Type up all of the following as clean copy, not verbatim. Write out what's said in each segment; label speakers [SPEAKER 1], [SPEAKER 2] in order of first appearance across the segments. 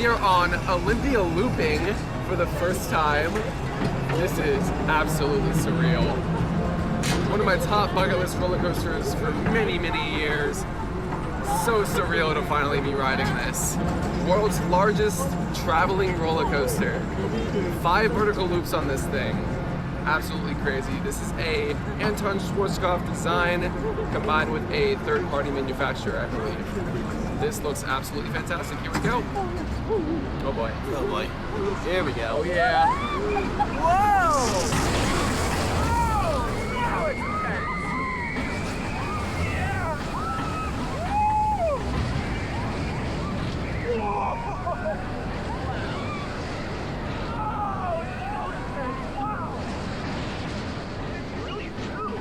[SPEAKER 1] we are on Olympia Looping for the first time. This is absolutely surreal. One of my top bucket list roller coasters for many, many years. So surreal to finally be riding this. World's largest traveling roller coaster. 5 vertical loops on this thing. Absolutely crazy. This is a Anton Schwartzkopf design combined with a third-party manufacturer, I believe. This looks absolutely fantastic. Here we go. Oh boy.
[SPEAKER 2] Oh boy.
[SPEAKER 1] Here we go. Oh yeah. Whoa!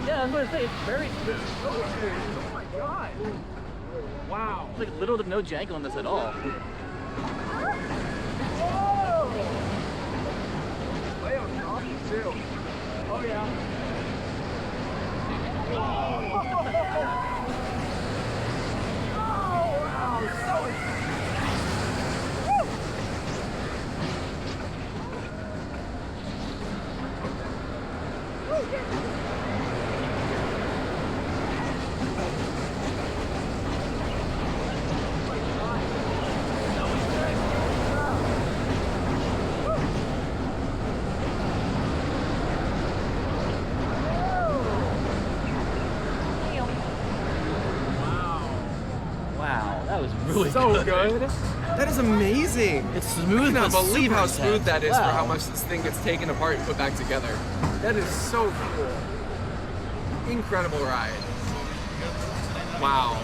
[SPEAKER 3] Yeah, I was going to say, it's very smooth.
[SPEAKER 1] Oh my god. Wow.
[SPEAKER 3] There's like little to no jank on this at all.
[SPEAKER 1] Whoa! Lay on top too. Oh yeah. Oh wow, so exciting.
[SPEAKER 3] Wow, that was really
[SPEAKER 1] So good. That is amazing.
[SPEAKER 3] It's smooth.
[SPEAKER 1] I cannot
[SPEAKER 3] but
[SPEAKER 1] believe
[SPEAKER 3] super
[SPEAKER 1] how smooth
[SPEAKER 3] intense.
[SPEAKER 1] that is
[SPEAKER 3] Wow.
[SPEAKER 1] for how much this thing gets taken apart and put back together. That is so cool. Incredible ride. Wow.